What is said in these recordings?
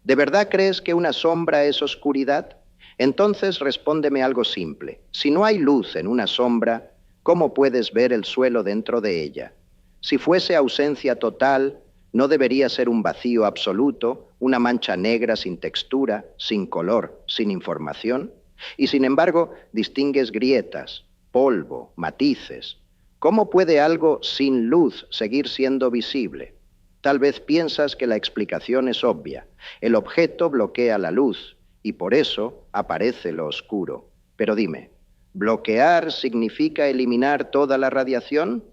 ¿De verdad crees que una sombra es oscuridad? Entonces respóndeme algo simple. Si no hay luz en una sombra, ¿cómo puedes ver el suelo dentro de ella? Si fuese ausencia total, ¿no debería ser un vacío absoluto, una mancha negra sin textura, sin color, sin información? Y sin embargo, distingues grietas, polvo, matices. ¿Cómo puede algo sin luz seguir siendo visible? Tal vez piensas que la explicación es obvia. El objeto bloquea la luz y por eso aparece lo oscuro. Pero dime, ¿bloquear significa eliminar toda la radiación?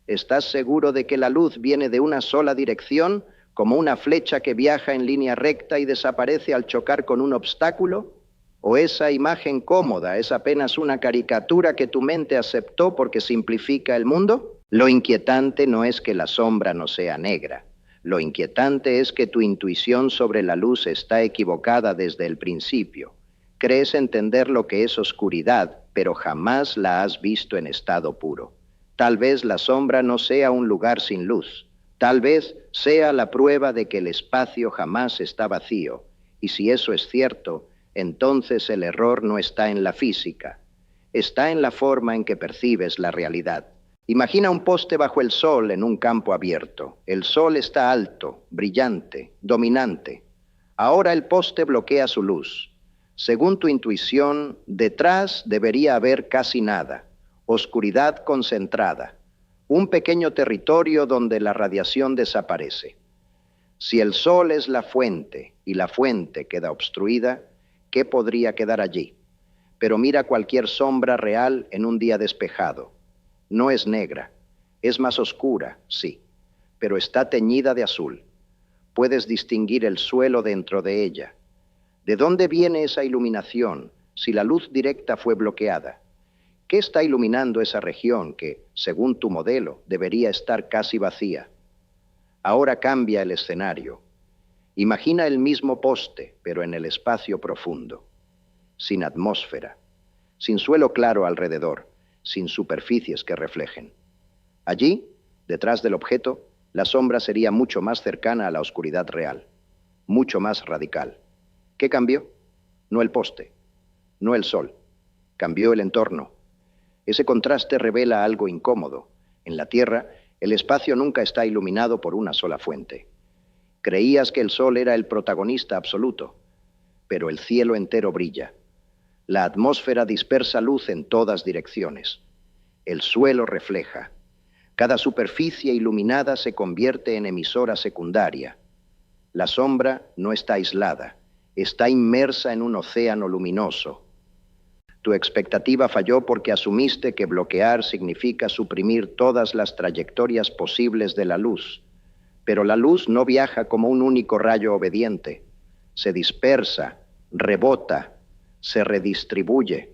¿Estás seguro de que la luz viene de una sola dirección, como una flecha que viaja en línea recta y desaparece al chocar con un obstáculo? ¿O esa imagen cómoda es apenas una caricatura que tu mente aceptó porque simplifica el mundo? Lo inquietante no es que la sombra no sea negra. Lo inquietante es que tu intuición sobre la luz está equivocada desde el principio. Crees entender lo que es oscuridad, pero jamás la has visto en estado puro. Tal vez la sombra no sea un lugar sin luz. Tal vez sea la prueba de que el espacio jamás está vacío. Y si eso es cierto, entonces el error no está en la física. Está en la forma en que percibes la realidad. Imagina un poste bajo el sol en un campo abierto. El sol está alto, brillante, dominante. Ahora el poste bloquea su luz. Según tu intuición, detrás debería haber casi nada. Oscuridad concentrada. Un pequeño territorio donde la radiación desaparece. Si el sol es la fuente y la fuente queda obstruida, ¿qué podría quedar allí? Pero mira cualquier sombra real en un día despejado. No es negra, es más oscura, sí, pero está teñida de azul. Puedes distinguir el suelo dentro de ella. ¿De dónde viene esa iluminación si la luz directa fue bloqueada? ¿Qué está iluminando esa región que, según tu modelo, debería estar casi vacía? Ahora cambia el escenario. Imagina el mismo poste, pero en el espacio profundo, sin atmósfera, sin suelo claro alrededor, sin superficies que reflejen. Allí, detrás del objeto, la sombra sería mucho más cercana a la oscuridad real, mucho más radical. ¿Qué cambió? No el poste, no el sol. Cambió el entorno. Ese contraste revela algo incómodo. En la Tierra, el espacio nunca está iluminado por una sola fuente. Creías que el sol era el protagonista absoluto, pero el cielo entero brilla. La atmósfera dispersa luz en todas direcciones. El suelo refleja. Cada superficie iluminada se convierte en emisora secundaria. La sombra no está aislada, está inmersa en un océano luminoso. Tu expectativa falló porque asumiste que bloquear significa suprimir todas las trayectorias posibles de la luz. Pero la luz no viaja como un único rayo obediente. Se dispersa, rebota, se redistribuye.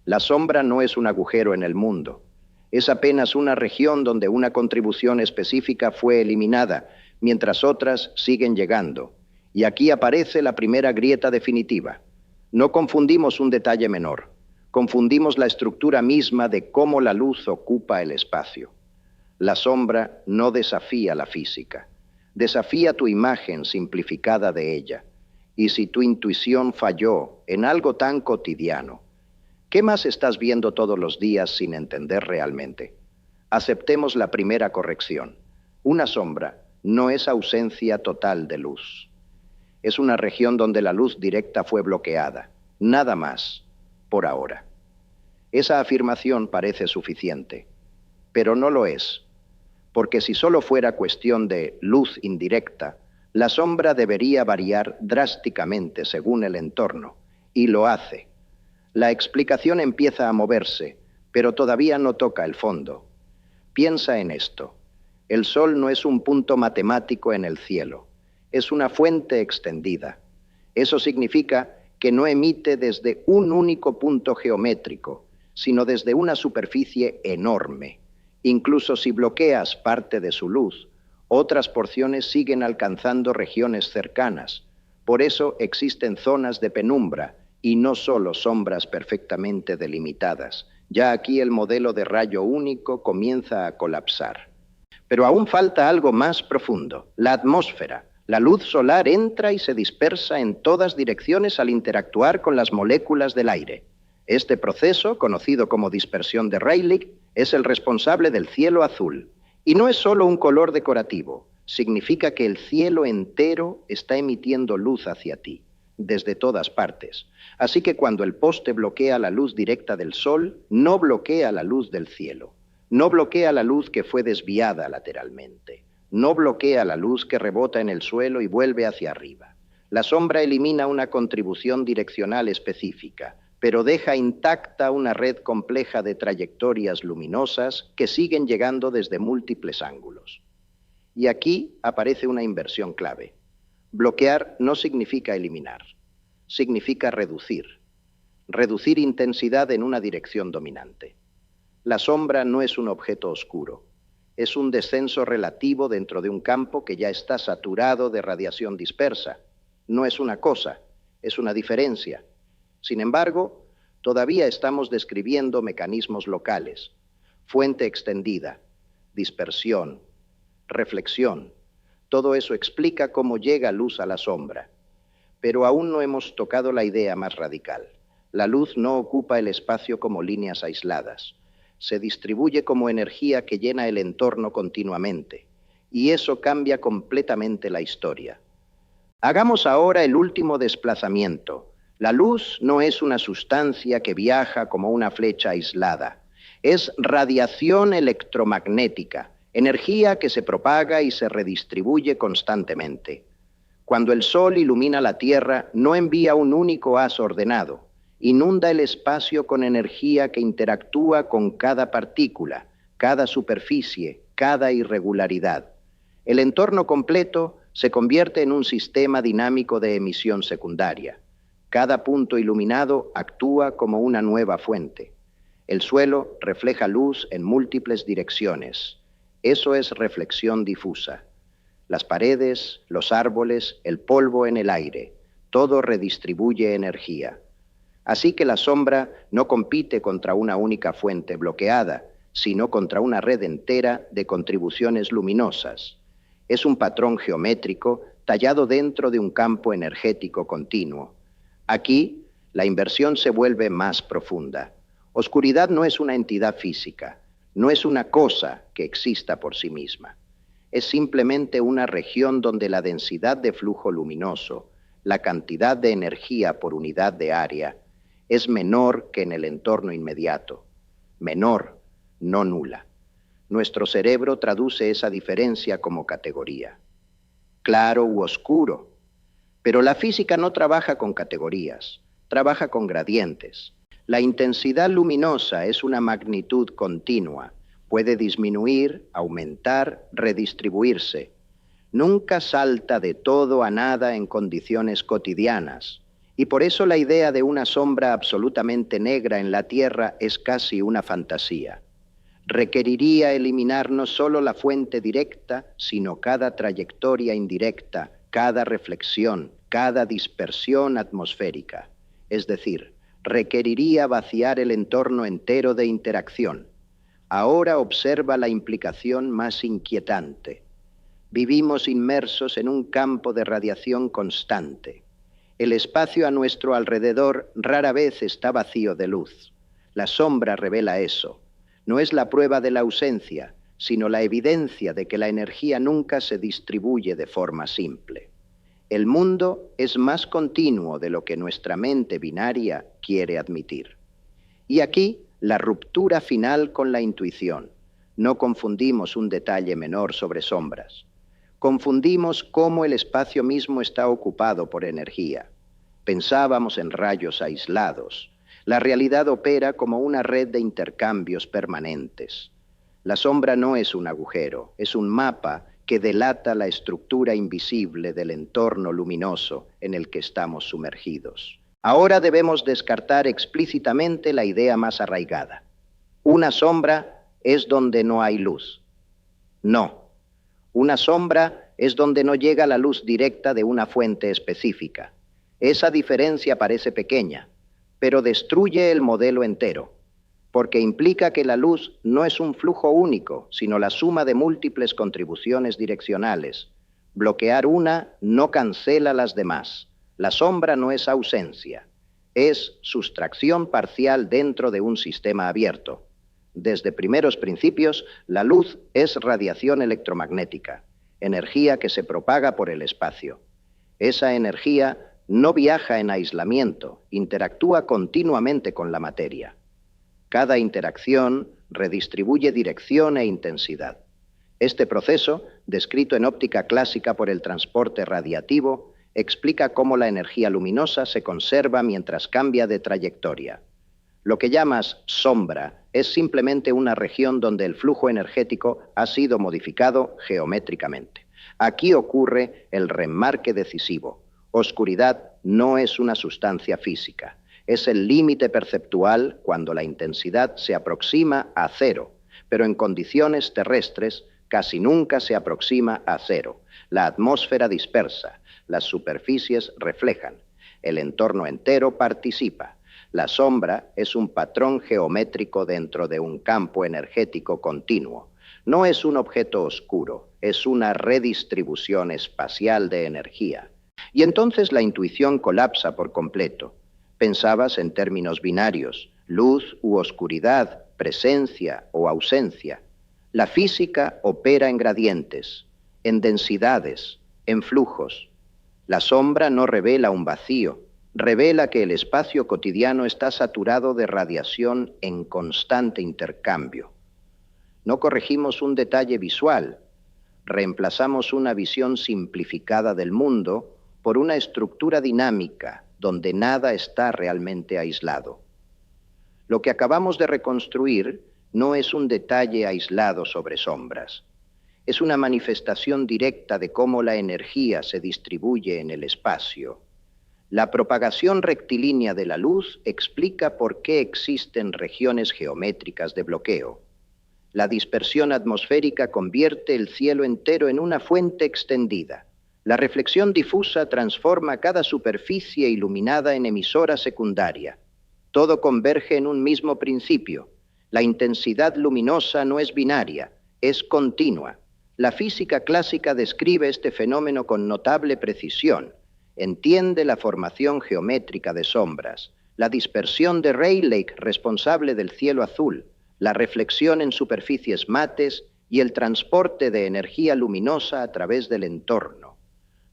La sombra no es un agujero en el mundo. Es apenas una región donde una contribución específica fue eliminada, mientras otras siguen llegando. Y aquí aparece la primera grieta definitiva. No confundimos un detalle menor. Confundimos la estructura misma de cómo la luz ocupa el espacio. La sombra no desafía la física. Desafía tu imagen simplificada de ella. Y si tu intuición falló en algo tan cotidiano, ¿qué más estás viendo todos los días sin entender realmente? Aceptemos la primera corrección. Una sombra no es ausencia total de luz. Es una región donde la luz directa fue bloqueada. Nada más, por ahora. Esa afirmación parece suficiente, pero no lo es, porque si solo fuera cuestión de luz indirecta, la sombra debería variar drásticamente según el entorno, y lo hace. La explicación empieza a moverse, pero todavía no toca el fondo. Piensa en esto. El sol no es un punto matemático en el cielo, es una fuente extendida. Eso significa que no emite desde un único punto geométrico, sino desde una superficie enorme. Incluso si bloqueas parte de su luz, otras porciones siguen alcanzando regiones cercanas. Por eso existen zonas de penumbra y no solo sombras perfectamente delimitadas. Ya aquí el modelo de rayo único comienza a colapsar. Pero aún falta algo más profundo, la atmósfera, La luz solar entra y se dispersa en todas direcciones al interactuar con las moléculas del aire. Este proceso, conocido como dispersión de Rayleigh, es el responsable del cielo azul. Y no es solo un color decorativo, significa que el cielo entero está emitiendo luz hacia ti, desde todas partes. Así que cuando el poste bloquea la luz directa del sol, no bloquea la luz del cielo, no bloquea la luz que fue desviada lateralmente, no bloquea la luz que rebota en el suelo y vuelve hacia arriba. La sombra elimina una contribución direccional específica, pero deja intacta una red compleja de trayectorias luminosas que siguen llegando desde múltiples ángulos. Y aquí aparece una inversión clave. Bloquear no significa eliminar, significa reducir. Reducir intensidad en una dirección dominante. La sombra no es un objeto oscuro, es un descenso relativo dentro de un campo que ya está saturado de radiación dispersa. No es una cosa, es una diferencia. Sin embargo, todavía estamos describiendo mecanismos locales, fuente extendida, dispersión, reflexión. Todo eso explica cómo llega luz a la sombra. Pero aún no hemos tocado la idea más radical. La luz no ocupa el espacio como líneas aisladas. Se distribuye como energía que llena el entorno continuamente. Y eso cambia completamente la historia. Hagamos ahora el último desplazamiento. La luz no es una sustancia que viaja como una flecha aislada. Es radiación electromagnética, energía que se propaga y se redistribuye constantemente. Cuando el sol ilumina la Tierra, no envía un único haz ordenado. Inunda el espacio con energía que interactúa con cada partícula, cada superficie, cada irregularidad. El entorno completo se convierte en un sistema dinámico de emisión secundaria. Cada punto iluminado actúa como una nueva fuente. El suelo refleja luz en múltiples direcciones. Eso es reflexión difusa. Las paredes, los árboles, el polvo en el aire, todo redistribuye energía. Así que la sombra no compite contra una única fuente bloqueada, sino contra una red entera de contribuciones luminosas. Es un patrón geométrico tallado dentro de un campo energético continuo. Aquí, la inversión se vuelve más profunda. Oscuridad no es una entidad física, no es una cosa que exista por sí misma. Es simplemente una región donde la densidad de flujo luminoso, la cantidad de energía por unidad de área, es menor que en el entorno inmediato. Menor, no nula. Nuestro cerebro traduce esa diferencia como categoría. Claro u oscuro. Pero la física no trabaja con categorías, trabaja con gradientes. La intensidad luminosa es una magnitud continua. Puede disminuir, aumentar, redistribuirse. Nunca salta de todo a nada en condiciones cotidianas. Y por eso la idea de una sombra absolutamente negra en la Tierra es casi una fantasía. Requeriría eliminar no solo la fuente directa, sino cada trayectoria indirecta, cada reflexión, cada dispersión atmosférica. Es decir, requeriría vaciar el entorno entero de interacción. Ahora observa la implicación más inquietante. Vivimos inmersos en un campo de radiación constante. El espacio a nuestro alrededor rara vez está vacío de luz. La sombra revela eso. No es la prueba de la ausencia, sino la evidencia de que la energía nunca se distribuye de forma simple. El mundo es más continuo de lo que nuestra mente binaria quiere admitir. Y aquí, la ruptura final con la intuición. No confundimos un detalle menor sobre sombras. Confundimos cómo el espacio mismo está ocupado por energía. Pensábamos en rayos aislados. La realidad opera como una red de intercambios permanentes. La sombra no es un agujero, es un mapa que delata la estructura invisible del entorno luminoso en el que estamos sumergidos. Ahora debemos descartar explícitamente la idea más arraigada. Una sombra es donde no hay luz. No. Una sombra es donde no llega la luz directa de una fuente específica. Esa diferencia parece pequeña, pero destruye el modelo entero, porque implica que la luz no es un flujo único, sino la suma de múltiples contribuciones direccionales. Bloquear una no cancela las demás. La sombra no es ausencia, es sustracción parcial dentro de un sistema abierto. Desde primeros principios, la luz es radiación electromagnética, energía que se propaga por el espacio. Esa energía no viaja en aislamiento, interactúa continuamente con la materia. Cada interacción redistribuye dirección e intensidad. Este proceso, descrito en óptica clásica por el transporte radiativo, explica cómo la energía luminosa se conserva mientras cambia de trayectoria. Lo que llamas sombra es simplemente una región donde el flujo energético ha sido modificado geométricamente. Aquí ocurre el remarque decisivo. Oscuridad no es una sustancia física. Es el límite perceptual cuando la intensidad se aproxima a cero, pero en condiciones terrestres casi nunca se aproxima a cero. La atmósfera dispersa, las superficies reflejan, el entorno entero participa. La sombra es un patrón geométrico dentro de un campo energético continuo. No es un objeto oscuro, es una redistribución espacial de energía. Y entonces la intuición colapsa por completo. Pensabas en términos binarios, luz u oscuridad, presencia o ausencia. La física opera en gradientes, en densidades, en flujos. La sombra no revela un vacío, revela que el espacio cotidiano está saturado de radiación en constante intercambio. No corregimos un detalle visual, reemplazamos una visión simplificada del mundo por una estructura dinámica donde nada está realmente aislado. Lo que acabamos de reconstruir no es un detalle aislado sobre sombras. Es una manifestación directa de cómo la energía se distribuye en el espacio. La propagación rectilínea de la luz explica por qué existen regiones geométricas de bloqueo. La dispersión atmosférica convierte el cielo entero en una fuente extendida. La reflexión difusa transforma cada superficie iluminada en emisora secundaria. Todo converge en un mismo principio. La intensidad luminosa no es binaria, es continua. La física clásica describe este fenómeno con notable precisión. Entiende la formación geométrica de sombras, la dispersión de Rayleigh responsable del cielo azul, la reflexión en superficies mates y el transporte de energía luminosa a través del entorno.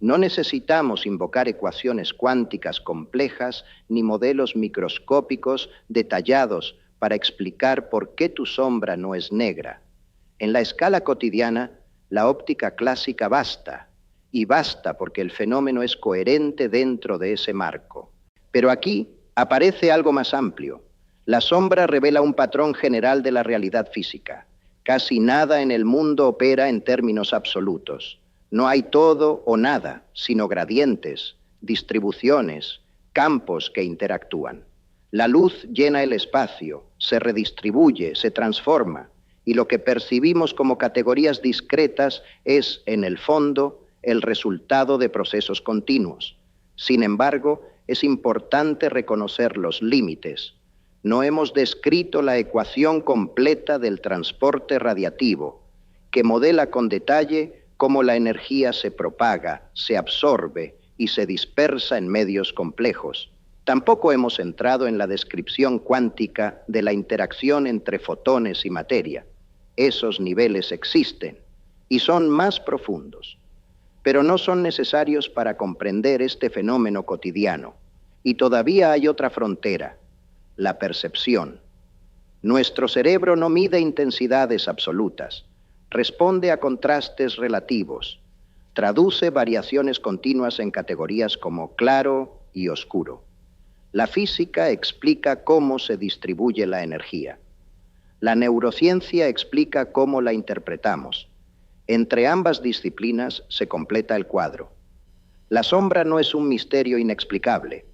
No necesitamos invocar ecuaciones cuánticas complejas ni modelos microscópicos detallados para explicar por qué tu sombra no es negra. En la escala cotidiana, la óptica clásica basta, y basta porque el fenómeno es coherente dentro de ese marco. Pero aquí aparece algo más amplio. La sombra revela un patrón general de la realidad física. Casi nada en el mundo opera en términos absolutos. No hay todo o nada, sino gradientes, distribuciones, campos que interactúan. La luz llena el espacio, se redistribuye, se transforma, y lo que percibimos como categorías discretas es, en el fondo, el resultado de procesos continuos. Sin embargo, es importante reconocer los límites. No hemos descrito la ecuación completa del transporte radiativo, que modela con detalle cómo la energía se propaga, se absorbe y se dispersa en medios complejos. Tampoco hemos entrado en la descripción cuántica de la interacción entre fotones y materia. Esos niveles existen y son más profundos, pero no son necesarios para comprender este fenómeno cotidiano. Y todavía hay otra frontera, la percepción. Nuestro cerebro no mide intensidades absolutas, responde a contrastes relativos, traduce variaciones continuas en categorías como claro y oscuro. La física explica cómo se distribuye la energía. La neurociencia explica cómo la interpretamos. Entre ambas disciplinas se completa el cuadro. La sombra no es un misterio inexplicable.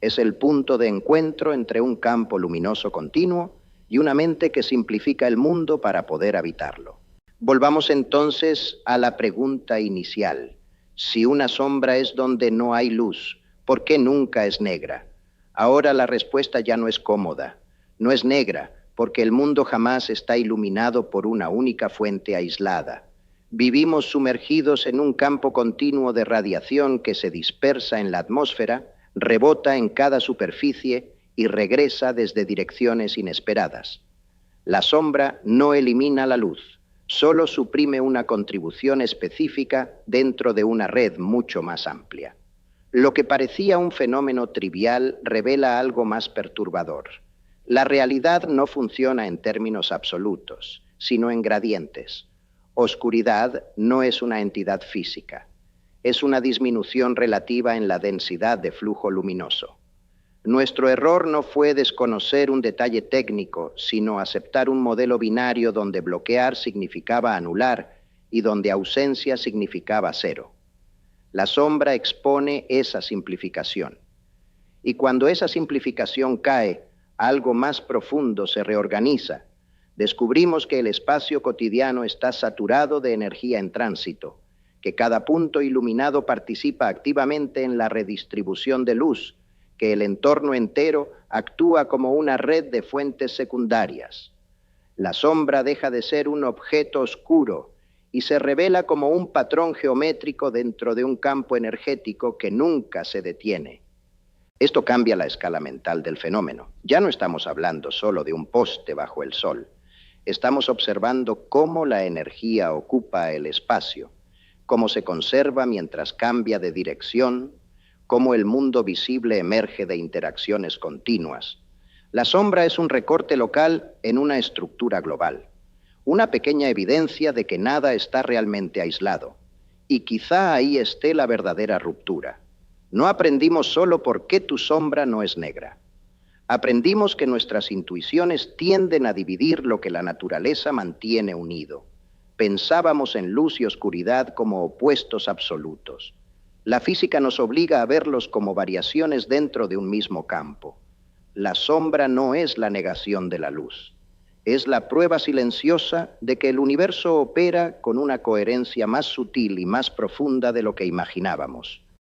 Es el punto de encuentro entre un campo luminoso continuo y una mente que simplifica el mundo para poder habitarlo. Volvamos entonces a la pregunta inicial. Si una sombra es donde no hay luz, ¿por qué nunca es negra? Ahora la respuesta ya no es cómoda. No es negra, porque el mundo jamás está iluminado por una única fuente aislada. Vivimos sumergidos en un campo continuo de radiación que se dispersa en la atmósfera, rebota en cada superficie y regresa desde direcciones inesperadas. La sombra no elimina la luz, solo suprime una contribución específica dentro de una red mucho más amplia. Lo que parecía un fenómeno trivial revela algo más perturbador. La realidad no funciona en términos absolutos, sino en gradientes. Oscuridad no es una entidad física, es una disminución relativa en la densidad de flujo luminoso. Nuestro error no fue desconocer un detalle técnico, sino aceptar un modelo binario donde bloquear significaba anular y donde ausencia significaba cero. La sombra expone esa simplificación. Y cuando esa simplificación cae, algo más profundo se reorganiza. Descubrimos que el espacio cotidiano está saturado de energía en tránsito, que cada punto iluminado participa activamente en la redistribución de luz, que el entorno entero actúa como una red de fuentes secundarias. La sombra deja de ser un objeto oscuro y se revela como un patrón geométrico dentro de un campo energético que nunca se detiene. Esto cambia la escala mental del fenómeno. Ya no estamos hablando solo de un poste bajo el sol. Estamos observando cómo la energía ocupa el espacio, cómo se conserva mientras cambia de dirección, cómo el mundo visible emerge de interacciones continuas. La sombra es un recorte local en una estructura global, una pequeña evidencia de que nada está realmente aislado. Y quizá ahí esté la verdadera ruptura. No aprendimos solo por qué tu sombra no es negra. Aprendimos que nuestras intuiciones tienden a dividir lo que la naturaleza mantiene unido. Pensábamos en luz y oscuridad como opuestos absolutos. La física nos obliga a verlos como variaciones dentro de un mismo campo. La sombra no es la negación de la luz. Es la prueba silenciosa de que el universo opera con una coherencia más sutil y más profunda de lo que imaginábamos.